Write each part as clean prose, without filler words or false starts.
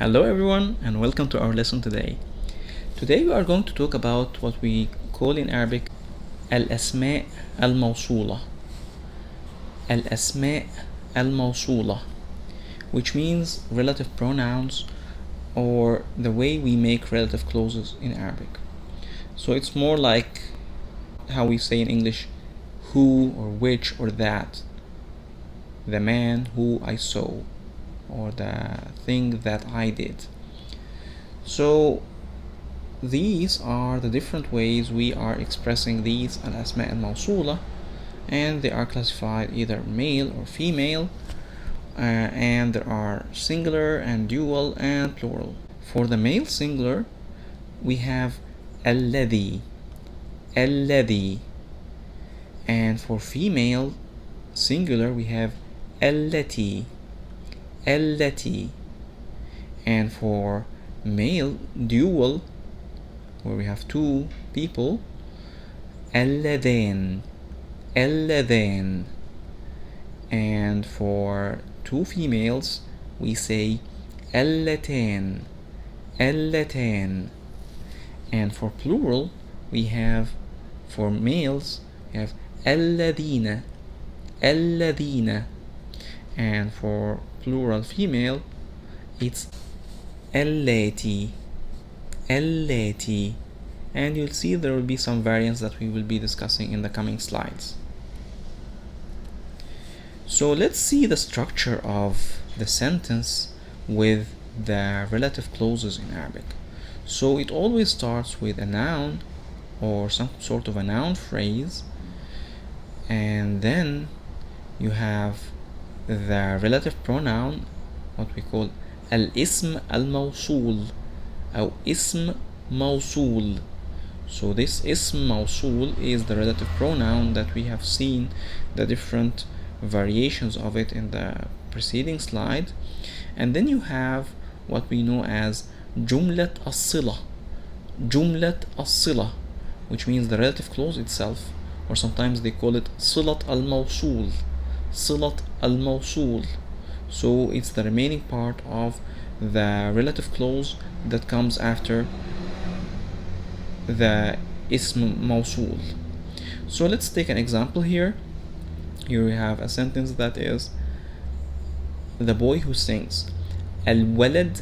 Hello everyone and welcome to our lesson today. Today we are going to talk about what we call in Arabic al-asmaa al-mawsoolah. Al-asmaa al-mawsoolah, which means relative pronouns or the way we make relative clauses in Arabic. So it's more like how we say in English who or which or that. The man who I saw, or the thing that I did. So these are the different ways we are expressing these al-asmaa al-mawsoolah, and they are classified either male or female, and there are singular and dual and plural. For the male singular we have alladhi, and for female singular we have allati, and for male dual, where we have two people, alladain, and for two females we say allatain, and for plural we have, for males we have alladina, and for plural female it's allati, and you'll see there will be some variants that we will be discussing in the coming slides. So let's see the structure of the sentence with the relative clauses in Arabic. So it always starts with a noun or some sort of a noun phrase, and then you have the relative pronoun, what we call al-ism al-mawsool or ism mawsool. So this ism mawsool is the relative pronoun that we have seen the different variations of it in the preceding slide. And then you have what we know as jumlat as-sila, which means the relative clause itself, or sometimes they call it silat al-mawsool. So it's the remaining part of the relative clause that comes after the ism mawsool. So let's take an example here. Here we have a sentence that is the boy who sings. Al-walad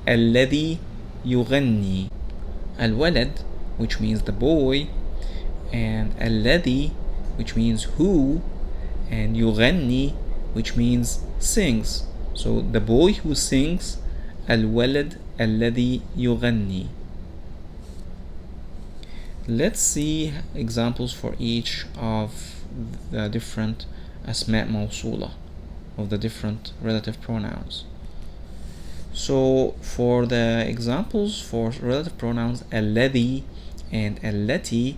alladhi yughanni. Al-walad, which means the boy, and alladhi, which means who, and yughanni, which means sings. So the boy who sings, al-walad alladhi yughanni. Let's see examples for each of the different asma' mawsoolah, of the different relative pronouns. So for the examples for relative pronouns alladhi and allati,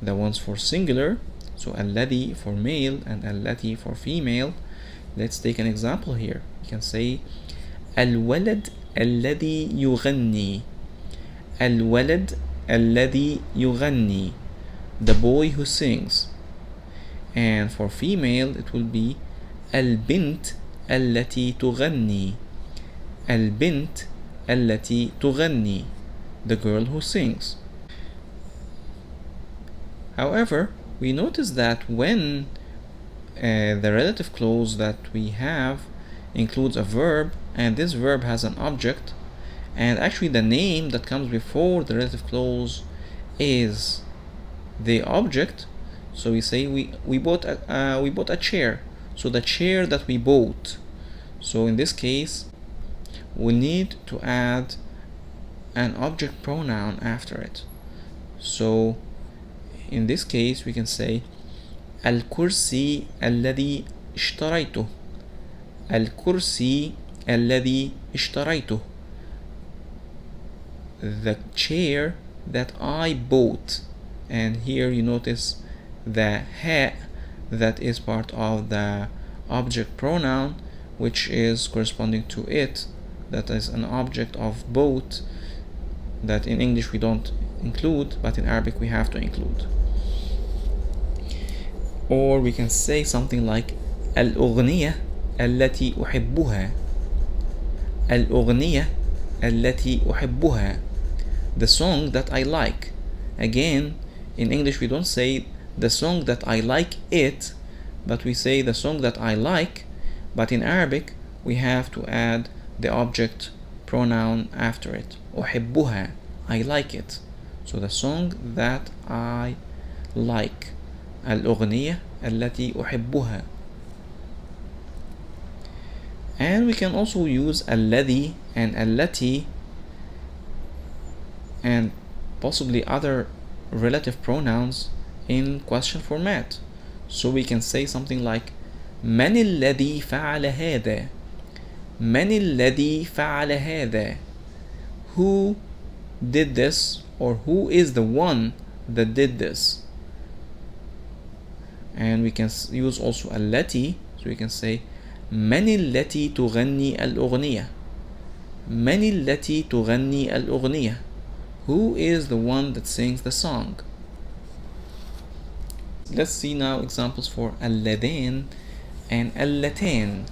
the ones for singular, so alladhi for male and allati for female, let's take an example here. You can say al-walad alladhi yughanni, al-walad alladhi yughanni, the boy who sings. And for female it will be al-bint allati tughanni, al-bint allati tughanni, the girl who sings. However, we notice that when the relative clause that we have includes a verb, and this verb has an object, and actually the name that comes before the relative clause is the object. So we say we bought a chair, so the chair that we bought. So in this case we need to add an object pronoun after it. So in this case we can say al-kursi alladhi ishtaraytuh, al-kursi alladhi ishtaraytuh, the chair that I bought. And here you notice the ha that is part of the object pronoun, which is corresponding to it, that is an object of bought, that in English we don't include, but in Arabic we have to include. Or we can say something like الأغنية التي أحبها. الأغنية التي أحبها. The song that I like. Again, in English we don't say the song that I like it, but we say the song that I like. But in Arabic we have to add the object pronoun after it. أحبها, I like it. So the song that I like. الأغنية التي أحبها. And we can also use الذي and التي and possibly other relative pronouns in question format. So we can say something like من الذي فعل هذا. من الذي فعل هذا. Who did this, or who is the one that did this. And we can use also التي, so we can say من التي تغني الأغنية. من التي تغني الأغنية. Who is the one that sings the song. Let's see now examples for اللذان and اللتان.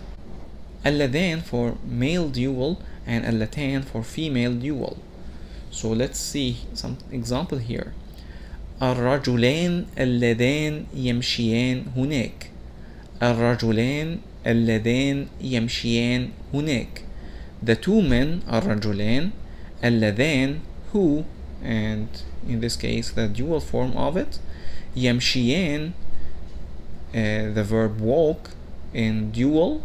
اللذان for male dual and اللتان for female dual. So let's see some example here. الرجلان اللذان يمشيان هناك. الرجلان اللذان يمشيان هناك. The two men الرجلان اللذان who, and in this case the dual form of it, يمشيان, the verb walk in dual,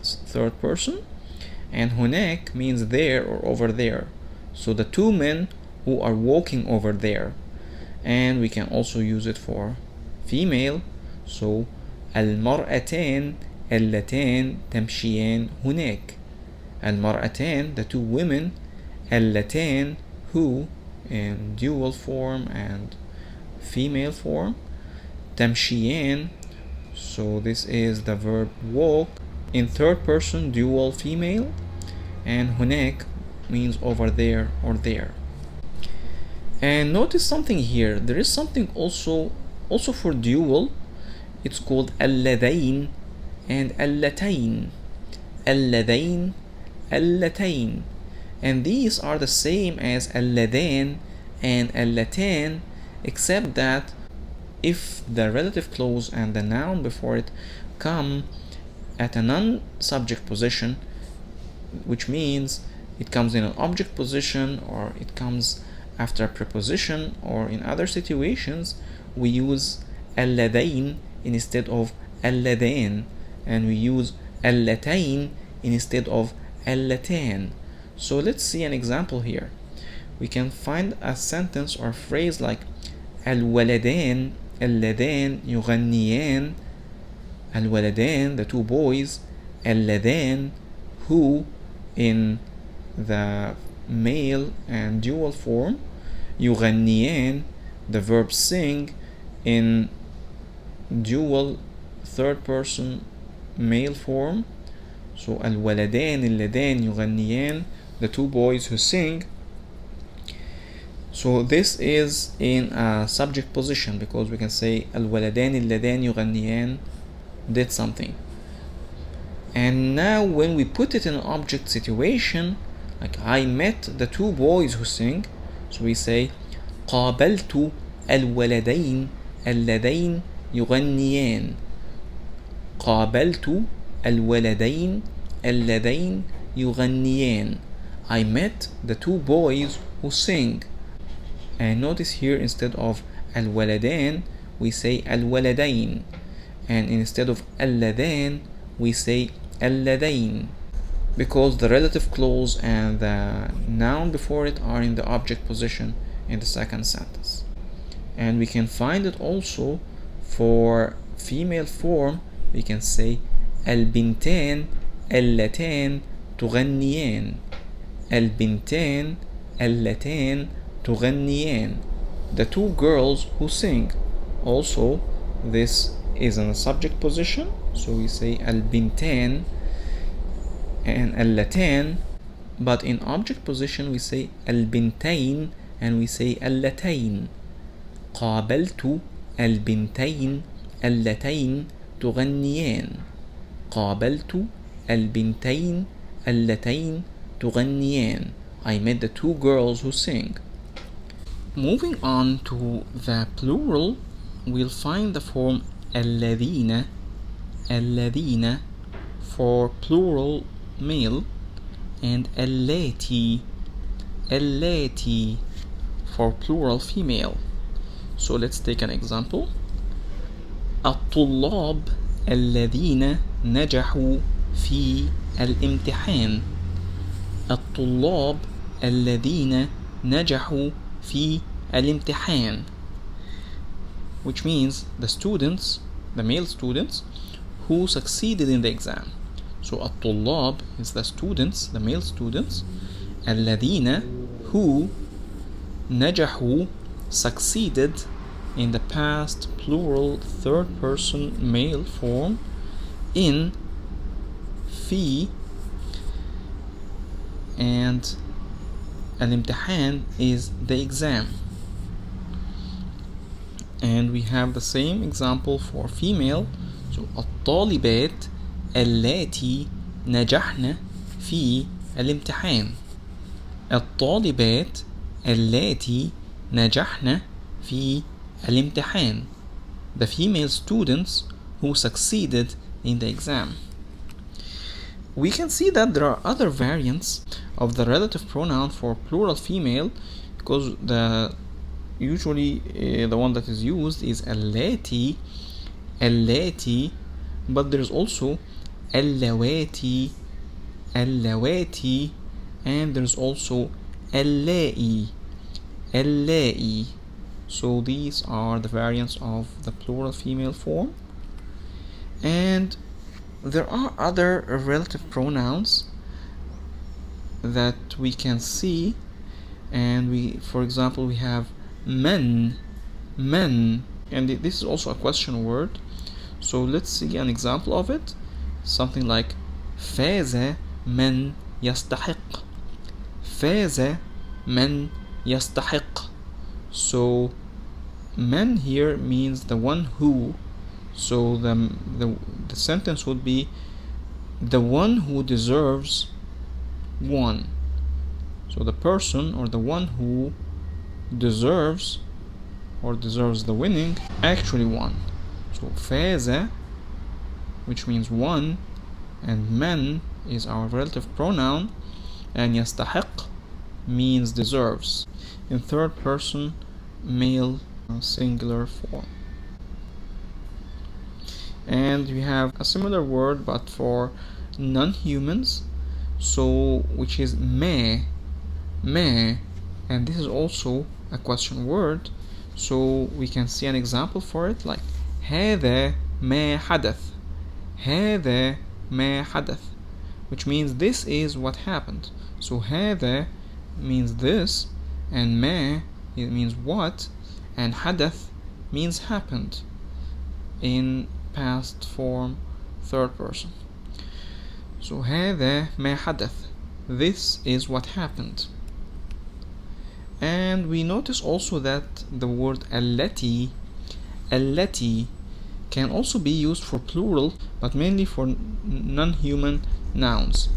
third person, and هناك means there or over there. So the two men who are walking over there. And we can also use it for female. So المرأتان اللتان تمشيان هناك. المرأتان, the two women, اللتان who in dual form and female form, تمشيان, so this is the verb walk in third person dual female, and هناك means over there or there. And notice something here, there is something also for dual. It's called اللذين and اللتين. اللذين, اللتين. And these are the same as اللذان and اللتان, except that if the relative clause and the noun before it come at a non-subject position, which means it comes in an object position, or it comes after a preposition, or in other situations we use اللذين instead of اللذان, and we use اللتين instead of اللتان. So let's see an example here. We can find a sentence or phrase like الولدان اللذان يغنيان. الولدان, the two boys, اللذان who in the male and dual form, يغنيان, the verb sing in dual third person male form. So الولدان اللذان يغنيان, the two boys who sing. So this is in a subject position, because we can say الولدان اللذان يغنيان did something. And now when we put it in an object situation, like I met the two boys who sing, so we say قابلت الولدين اللذين يغنيان. قابلت الولدين اللذين يغنيان. I met the two boys who sing. And notice here, instead of الولدان we say الولدين, and instead of اللذان we say اللذين, because the relative clause and the noun before it are in the object position in the second sentence. And we can find it also for female form. We can say البنتان اللتان تغنيان. البنتان اللتان تغنيان, the two girls who sing. Also this is in a subject position, so we say البنتان and اللتان, but in object position we say البنتين and we say اللتين. قابلت البنتين اللتين تغنيان. قابلت البنتين اللتين تغنيان. I met the two girls who sing. Moving on to the plural, we'll find the form الذين for plural male, and اللاتي for plural female. So let's take an example. الطلاب الذين نجحوا في الامتحان. الطلاب الذين نجحوا في الامتحان, which means the students, the male students who succeeded in the exam. So الطلاب is the students, the male students. الذين who نجحوا succeeded in the past plural third person male form in في, and al-imtihan is the exam. And we have the same example for female. So الطالبات اللاتي نجحن في الامتحان. الطالبات اللاتي نجحن في الامتحان. The female students who succeeded in the exam. We can see that there are other variants of the relative pronoun for plural female, because usually the one that is used is اللاتي, but there's also اللواتي, and there's also اللائي. So these are the variants of the plural female form. And there are other relative pronouns that we can see, and for example, we have men, and this is also a question word. So let's see an example of it. Something like فاز من يستحق. فاز من يستحق. So man here means the one who. So the sentence would be the one who deserves won. So the person or the one who deserves the winning actually won. So فاز, which means won, and man is our relative pronoun, and يستحق means deserves in third person male singular form. And we have a similar word but for non-humans, so which is ما, and this is also a question word. So we can see an example for it, like هذا ما حدث. هذا ما حدث, which means this is what happened. So هذا means this, and ما it means what, and حدث means happened in past form third person. So هذا ما حدث, this is what happened. And we notice also that the word التي can also be used for plural, but mainly for non-human nouns.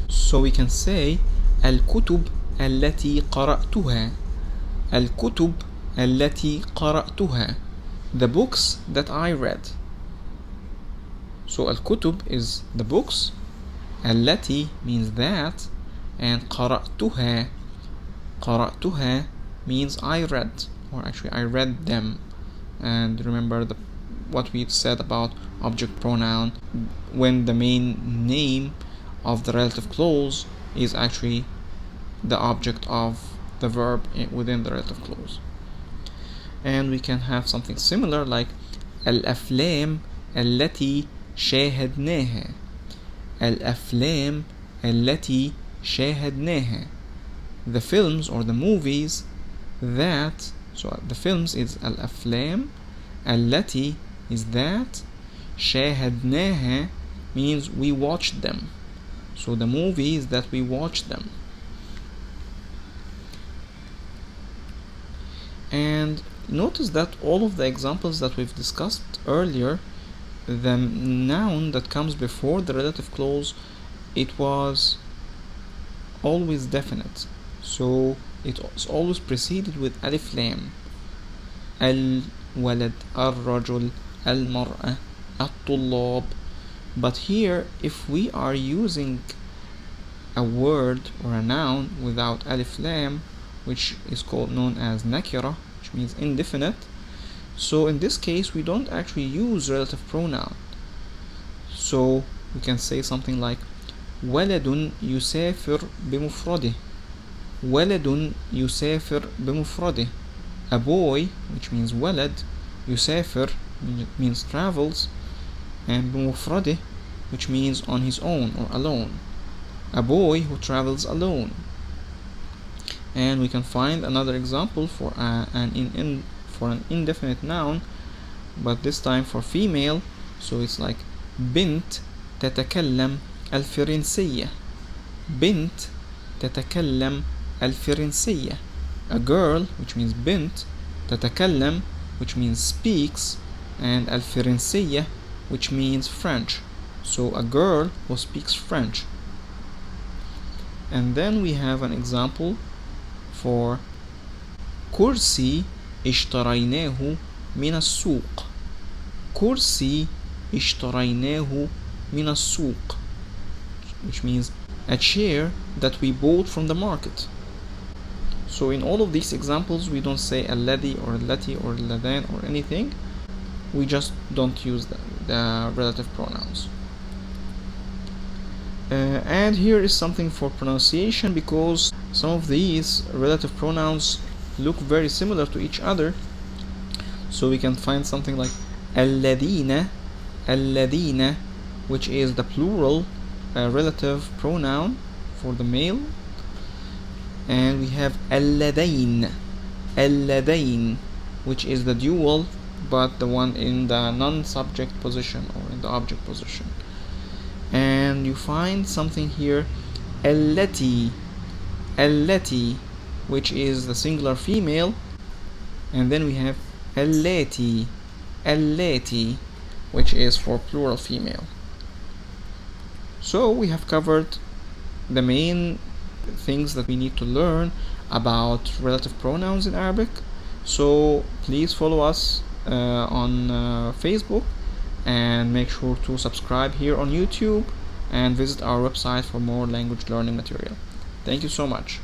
So we can say الكتب التي قرأتها. الكتب التي قرأتها, the books that I read. So الكتب is the books, التي means that, and قرأتها means I read, or actually I read them. And remember what we said about object pronoun, when the main name of the relative clause is actually the object of the verb within the relative clause. And we can have something similar like الأفلام التي شاهدناها. الأفلام التي شاهدناها, the films or the movies that. So the films is الأفلام, التي is that, شاهدناها means we watched them. So the movies that we watched them. And notice that all of the examples that we've discussed earlier, the noun that comes before the relative clause, it was always definite. so it's always preceded with alif lam. الولد, الرجل, المرأة, الطلاب. But here, if we are using a word or a noun without alif lam, which is known as nakira, which means indefinite, so in this case we don't actually use relative pronoun. So we can say something like ولد يسافر بمفرده. ولد يسافر بمفرده. A boy, which means ولد, يسافر means travels, and بمفرده, which means on his own or alone. A boy who travels alone. And we can find another example for an indefinite noun, but this time for female. So it's like بنت تتكلم الفرنسية. بنت تتكلم الفرنسية. A girl, which means بنت, تتكلم, which means speaks, and الفرنسية, which means French. So a girl who speaks French. And then we have an example for كرسي اشتريناه من السوق. كرسي اشتريناه من السوق, which means a chair that we bought from the market. So in all of these examples we don't say الذي or التي or اللذان or anything. We just don't use the relative pronouns. And here is something for pronunciation, because some of these relative pronouns look very similar to each other. So we can find something like الذين, الذين, which is the plural relative pronoun for the male. And we have اللذين, اللذين, which is the dual, but the one in the non-subject position or in the object position. And you find something here التي, التي, which is the singular female. And then we have اللاتي, اللاتي, which is for plural female. So we have covered the main things that we need to learn about relative pronouns in Arabic. So please follow us on Facebook, and make sure to subscribe here on YouTube, and visit our website for more language learning material. Thank you so much.